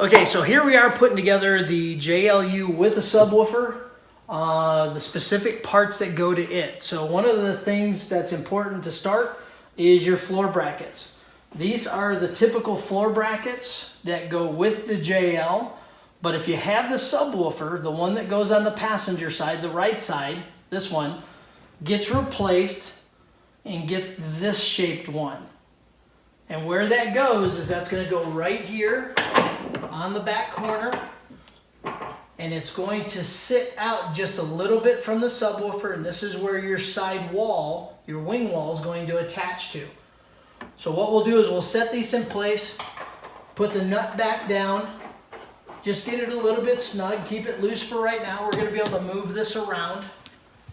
Okay, so here we are putting together the JLU with a subwoofer, the specific parts that go to it. So one of the things that's important to start is your floor brackets. These are the typical floor brackets that go with the JL, but if you have the subwoofer, the one that goes on the passenger side, the right side, this one, gets replaced and gets this shaped one. And where that goes is that's going to go right here on the back corner, and it's going to sit out just a little bit from the subwoofer, and this is where your side wall, your wing wall, is going to attach to. So what we'll do is we'll set these in place, put the nut back down, just get it a little bit snug, keep it loose for right now. We're going to be able to move this around,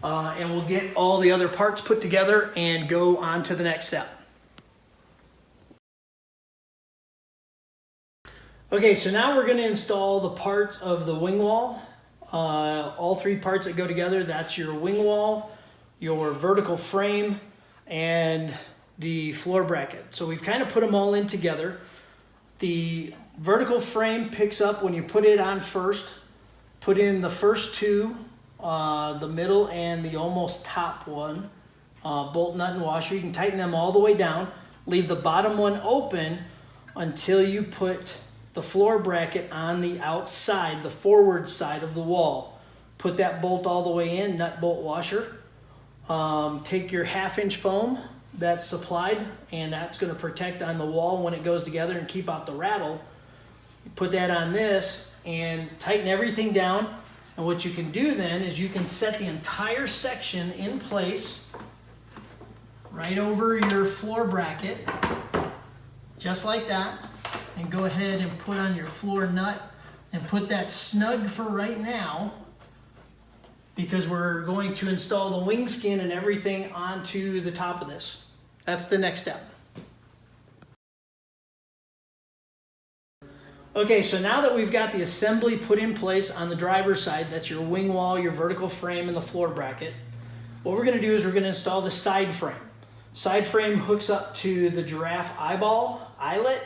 and we'll get all the other parts put together and go on to the next step. Okay, so now we're going to install the parts of the wing wall. All three parts that go together, that's your wing wall, your vertical frame, and the floor bracket. So we've kind of put them all in together. The vertical frame picks up when you put it on first. Put in the first two, the middle and the almost top one, bolt, nut, and washer. You can tighten them all the way down. Leave the bottom one open until you put the floor bracket on the outside, the forward side of the wall. Put that bolt all the way in, nut, bolt, washer. Take your 1/2-inch foam that's supplied, and that's going to protect on the wall when it goes together and keep out the rattle. You put that on this and tighten everything down. And what you can do then is you can set the entire section in place right over your floor bracket, just like that. And go ahead and put on your floor nut and put that snug for right now, because we're going to install the wing skin and everything onto the top of this. That's the next step. Okay, so now that we've got the assembly put in place on the driver's side, that's your wing wall, your vertical frame, and the floor bracket, what we're going to do is we're going to install the side frame. Side frame hooks up to the giraffe eyelet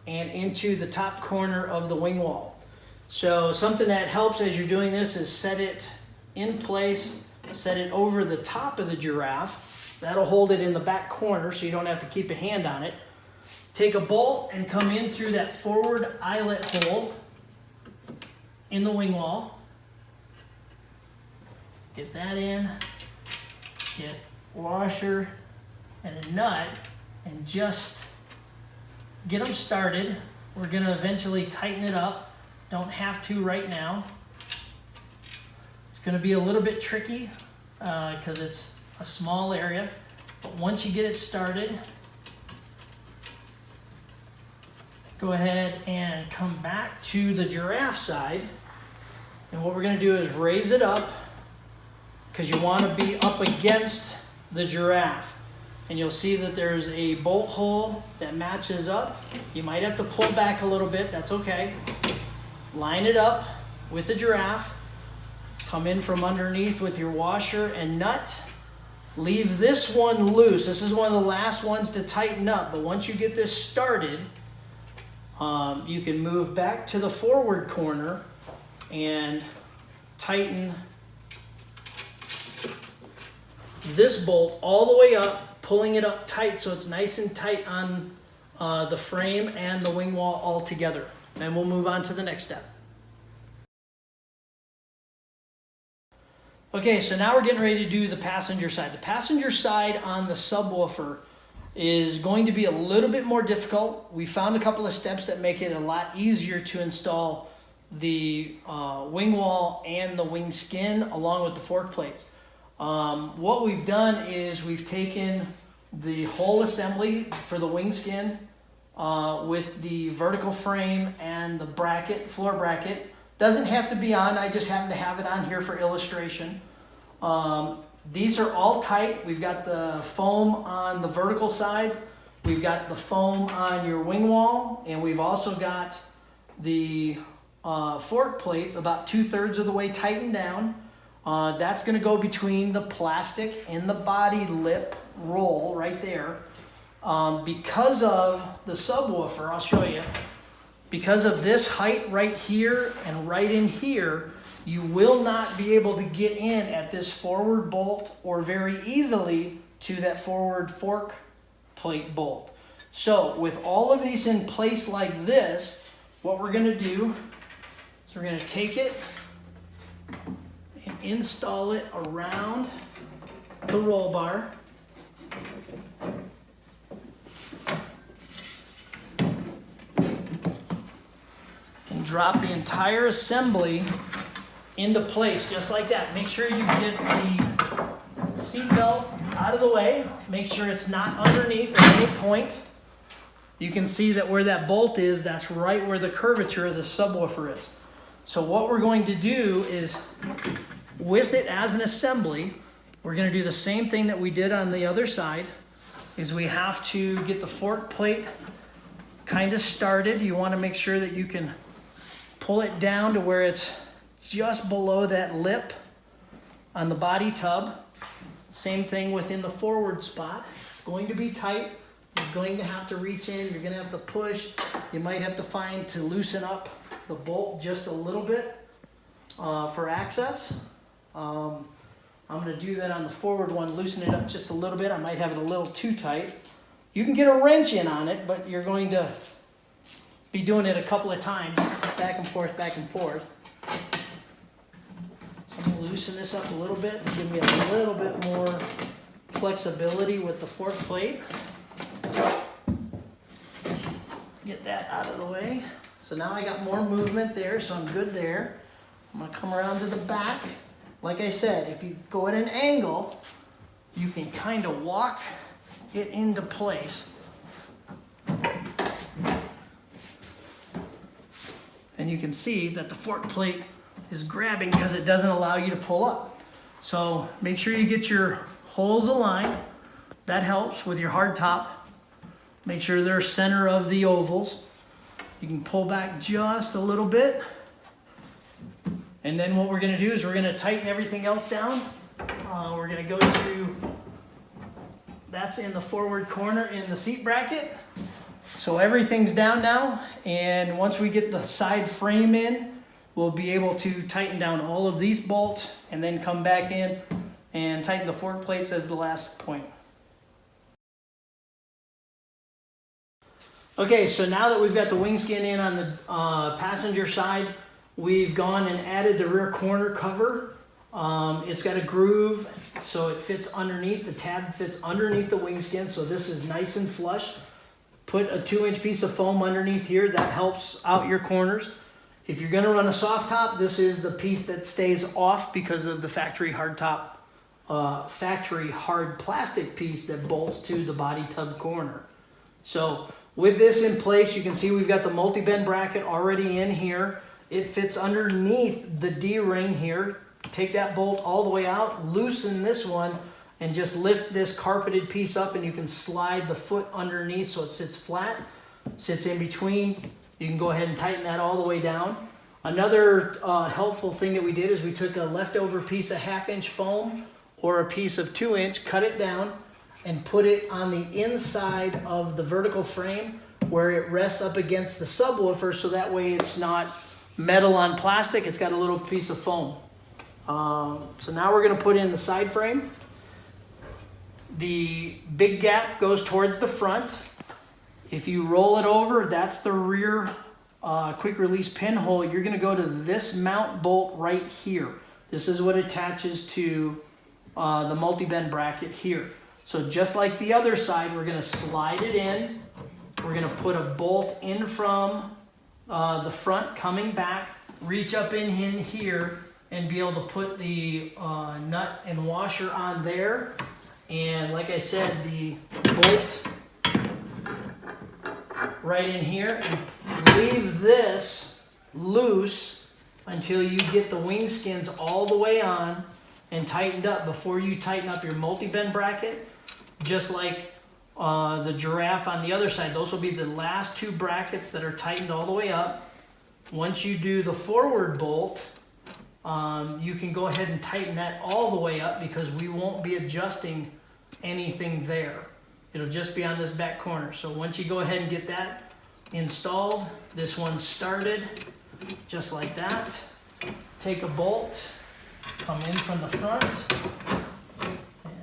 and into the top corner of the wing wall. So something that helps as you're doing this is set it in place, set it over the top of the giraffe. That'll hold it in the back corner so you don't have to keep a hand on it. Take a bolt and come in through that forward eyelet hole in the wing wall. Get that in, get washer and a nut, and just get them started. We're going to eventually tighten it up. Don't have to right now. It's going to be a little bit tricky because it's a small area. But once you get it started, go ahead and come back to the giraffe side. And what we're going to do is raise it up, because you want to be up against the giraffe. And you'll see that there's a bolt hole that matches up. You might have to pull back a little bit, that's okay. Line it up with the giraffe. Come in from underneath with your washer and nut. Leave this one loose. This is one of the last ones to tighten up, but once you get this started, you can move back to the forward corner and tighten this bolt all the way up, pulling it up tight so it's nice and tight on the frame and the wing wall all together. And we'll move on to the next step. Okay, so now we're getting ready to do the passenger side. The passenger side on the subwoofer is going to be a little bit more difficult. We found a couple of steps that make it a lot easier to install the wing wall and the wing skin along with the fork plates. What we've done is we've taken the whole assembly for the wing skin with the vertical frame and the bracket, floor bracket. Doesn't have to be on, I just happen to have it on here for illustration. These are all tight. We've got the foam on the vertical side, we've got the foam on your wing wall, and we've also got the fork plates about 2/3 of the way tightened down. That's going to go between the plastic and the body lip roll right there. Because of the subwoofer, I'll show you, Because of this height right here and right in here, you will not be able to get in at this forward bolt or very easily to that forward fork plate bolt. So with all of these in place like this, what we're gonna do is we're gonna take it and install it around the roll bar. And drop the entire assembly into place just like that. Make sure you get the seat belt out of the way. Make sure it's not underneath at any point. You can see that where that bolt is, that's right where the curvature of the subwoofer is. So what we're going to do is, with it as an assembly, we're going to do the same thing that we did on the other side, is we have to get the fork plate kind of started. You want to make sure that you can pull it down to where it's just below that lip on the body tub. Same thing within the forward spot. It's going to be tight. You're going to have to reach in. You're going to have to push. You might have to find to loosen up the bolt just a little bit for access. I'm going to do that on the forward one, loosen it up just a little bit. I might have it a little too tight. You can get a wrench in on it, but you're going to be doing it a couple of times, back and forth, back and forth. So I'm going to loosen this up a little bit, give me a little bit more flexibility with the fork plate. Get that out of the way. So now I got more movement there, so I'm good there. I'm going to come around to the back. Like I said, if you go at an angle, you can kind of walk it into place. And you can see that the fork plate is grabbing because it doesn't allow you to pull up. So make sure you get your holes aligned. That helps with your hard top. Make sure they're center of the ovals. You can pull back just a little bit. And then what we're going to do is we're going to tighten everything else down. We're going to go to, that's in the forward corner in the seat bracket. So everything's down now, and once we get the side frame in, we'll be able to tighten down all of these bolts and then come back in and tighten the fork plates as the last point. Okay, so now that we've got the wing skin in on the passenger side, we've gone and added the rear corner cover. It's got a groove, so it fits underneath. The tab fits underneath the wing skin, so this is nice and flush. Put a 2-inch piece of foam underneath here. That helps out your corners. If you're going to run a soft top, this is the piece that stays off because of the factory hard top, factory hard plastic piece that bolts to the body tub corner. So with this in place, you can see we've got the multi-bend bracket already in here. It fits underneath the D-ring here. Take that bolt all the way out, loosen this one, and just lift this carpeted piece up, and you can slide the foot underneath so it sits flat, sits in between. You can go ahead and tighten that all the way down. Another helpful thing that we did is we took a leftover piece of 1/2-inch foam or a piece of 2-inch, cut it down, and put it on the inside of the vertical frame where it rests up against the subwoofer, so that way it's not metal on plastic, it's got a little piece of foam. So now we're going to put in the side frame. The big gap goes towards the front. If you roll it over, that's the rear quick release pinhole. You're going to go to this mount bolt right here. This is what attaches to the multi-bend bracket here. So just like the other side, we're going to slide it in. We're going to put a bolt in from the front coming back, reach up in here, and be able to put the nut and washer on there. And like I said, the bolt right in here, and leave this loose until you get the wing skins all the way on and tightened up before you tighten up your multi-bend bracket. Just like the giraffe on the other side, those will be the last 2 brackets that are tightened all the way up. Once you do the forward bolt, you can go ahead and tighten that all the way up because we won't be adjusting anything there. It'll just be on this back corner. So once you go ahead and get that installed. This one started just like that. Take a bolt, come in from the front, and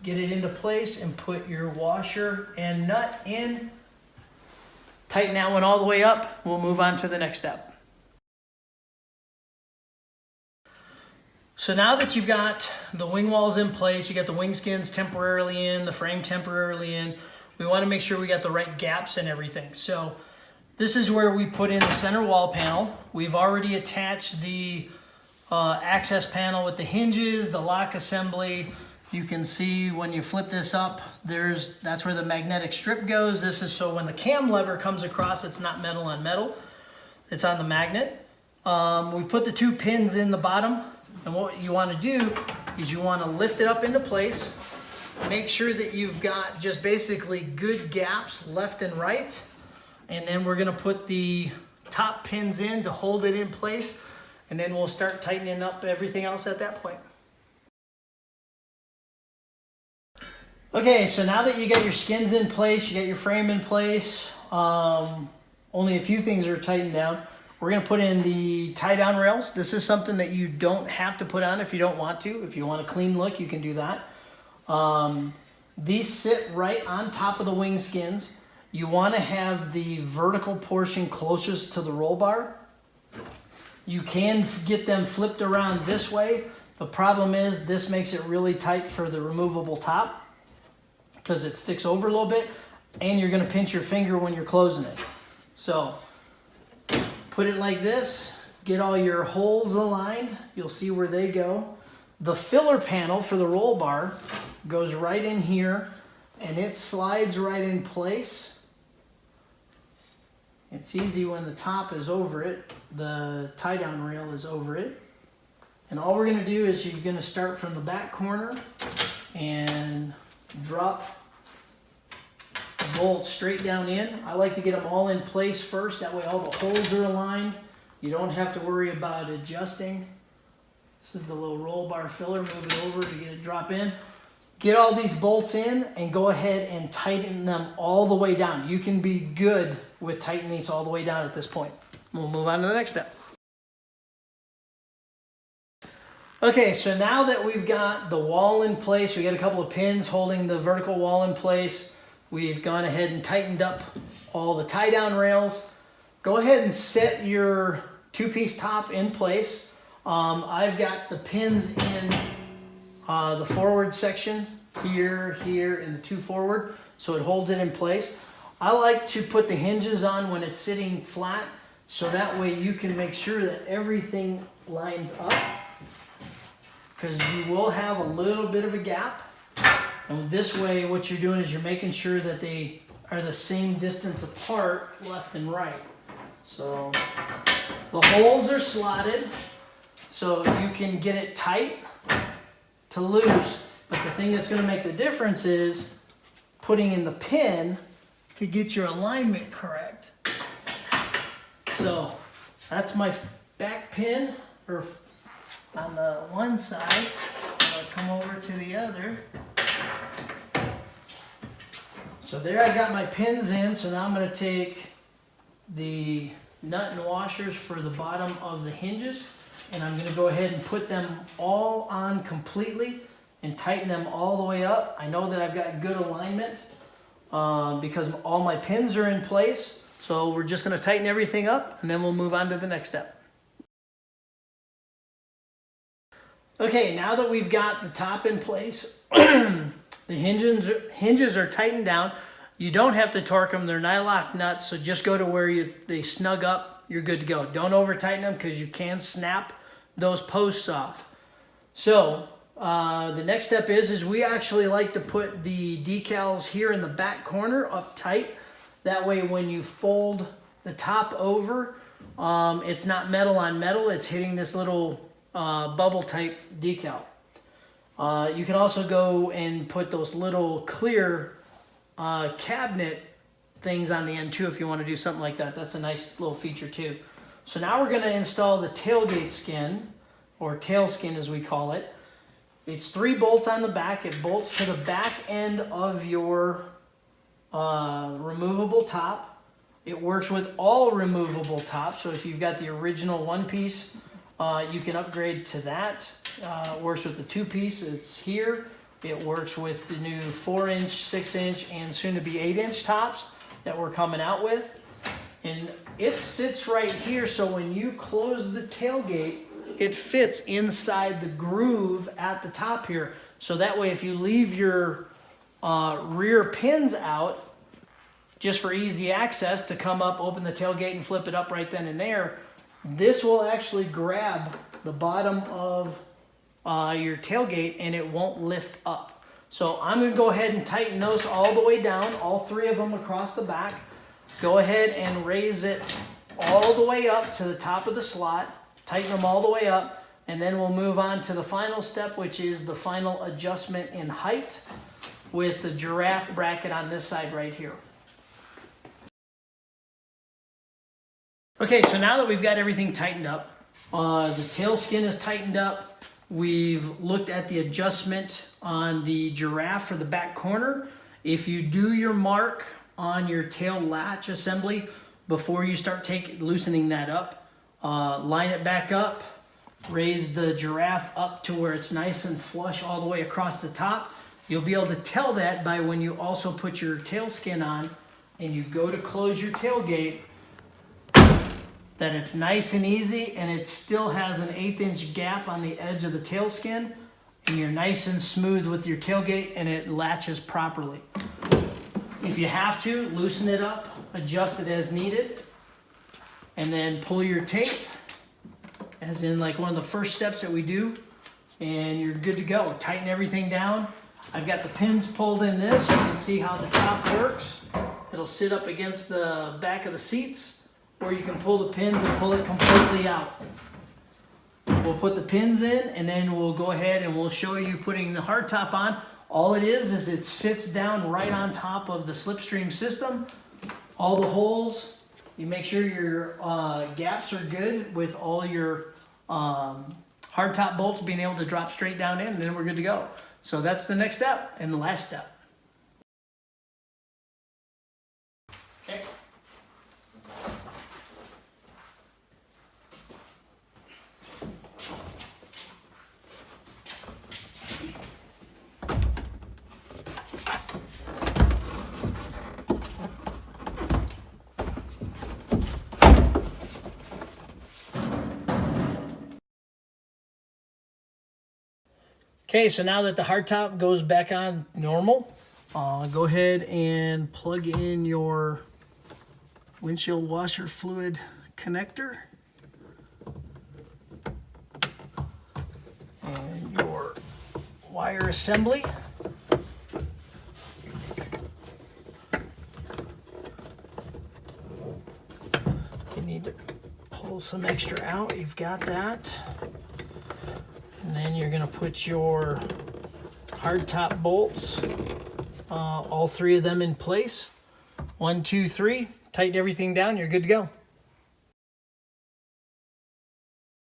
get it into place and put your washer and nut in. Tighten that one all the way up. We'll move on to the next step. So now that you've got the wing walls in place, you got the wing skins temporarily in, the frame temporarily in, we want to make sure we got the right gaps and everything. So this is where we put in the center wall panel. We've already attached the access panel with the hinges, the lock assembly. You can see when you flip this up, that's where the magnetic strip goes. This is so when the cam lever comes across, it's not metal on metal. It's on the magnet. We put the 2 pins in the bottom. And what you want to do is you want to lift it up into place. Make sure that you've got just basically good gaps left and right. And then we're going to put the top pins in to hold it in place. And then we'll start tightening up everything else at that point. Okay, so now that you got your skins in place, you got your frame in place, only a few things are tightened down. We're going to put in the tie-down rails. This is something that you don't have to put on if you don't want to. If you want a clean look, you can do that. These sit right on top of the wing skins. You want to have the vertical portion closest to the roll bar. You can get them flipped around this way. The problem is this makes it really tight for the removable top because it sticks over a little bit, and you're going to pinch your finger when you're closing it. So put it like this, get all your holes aligned. You'll see where they go. The filler panel for the roll bar goes right in here, and it slides right in place. It's easy when the top is over it. The tie-down rail is over it. And all we're going to do is you're going to start from the back corner and drop the bolt straight down in. I like to get them all in place first. That way all the holes are aligned. You don't have to worry about adjusting. This is the little roll bar filler. Move it over to get it drop in. Get all these bolts in and go ahead and tighten them all the way down. You can be good with tightening these all the way down at this point. We'll move on to the next step. Okay, so now that we've got the wall in place, we got a couple of pins holding the vertical wall in place. We've gone ahead and tightened up all the tie-down rails. Go ahead and set your 2-piece top in place. I've got the pins in the forward section, here, and the 2 forward, so it holds it in place. I like to put the hinges on when it's sitting flat, so that way you can make sure that everything lines up, because you will have a little bit of a gap. And this way, what you're doing is you're making sure that they are the same distance apart, left and right. So the holes are slotted, so you can get it tight to loose. But the thing that's going to make the difference is putting in the pin to get your alignment correct. So that's my back pin, or on the one side. I'll come over to the other. So there I got my pins in, so now I'm going to take the nut and washers for the bottom of the hinges, and I'm going to go ahead and put them all on completely and tighten them all the way up. I know that I've got good alignment because all my pins are in place, so we're just going to tighten everything up, and then we'll move on to the next step. Okay, now that we've got the top in place, the hinges are tightened down. You don't have to torque them. They're nylock nuts, so just go to where they snug up. You're good to go. Don't over tighten them because you can snap those posts off. So the next step is we actually like to put the decals here in the back corner up tight. That way when you fold the top over, it's not metal on metal. It's hitting this little bubble type decal. You can also go and put those little clear cabinet things on the end too if you want to do something like that. That's a nice little feature too. So now we're going to install the tailgate skin, or tail skin as we call it. It's 3 bolts on the back. It bolts to the back end of your removable top. It works with all removable tops. So if you've got the original one piece, you can upgrade to that. It works with the 2-piece, it's here. It works with the new 4-inch, 6-inch, and soon to be 8-inch tops that we're coming out with. And it sits right here, so when you close the tailgate, it fits inside the groove at the top here. So that way if you leave your rear pins out, just for easy access to come up, open the tailgate and flip it up right then and there, this will actually grab the bottom of your tailgate and it won't lift up. So I'm going to go ahead and tighten those all the way down, all 3 of them across the back. Go ahead and raise it all the way up to the top of the slot, tighten them all the way up, and then we'll move on to the final step, which is the final adjustment in height with the giraffe bracket on this side right here. Okay, so now that we've got everything tightened up, the tail skin is tightened up, we've looked at the adjustment on the giraffe for the back corner. If you do your mark on your tail latch assembly before you start loosening that up, line it back up, raise the giraffe up to where it's nice and flush all the way across the top. You'll be able to tell that by when you also put your tail skin on and you go to close your tailgate, that it's nice and easy and it still has an 1/8 inch gap on the edge of the tail skin, and you're nice and smooth with your tailgate and it latches properly. If you have to, loosen it up, adjust it as needed, and then pull your tape, as in like one of the first steps that we do, and you're good to go. Tighten everything down. I've got the pins pulled in this. You can see how the top works. It'll sit up against the back of the seats, or you can pull the pins and pull it completely out. We'll put the pins in, and then we'll go ahead and we'll show you putting the hardtop on. All it is it sits down right on top of the Slipstream system. All the holes, you make sure your gaps are good with all your hardtop bolts being able to drop straight down in, and then we're good to go. So that's the next step and the last step. Okay. Okay, so now that the hardtop goes back on normal, go ahead and plug in your windshield washer fluid connector and your wire assembly. You need to pull some extra out, you've got that. And then you're going to put your hardtop bolts, all 3 of them in place. 1, 2, 3, tighten everything down, you're good to go.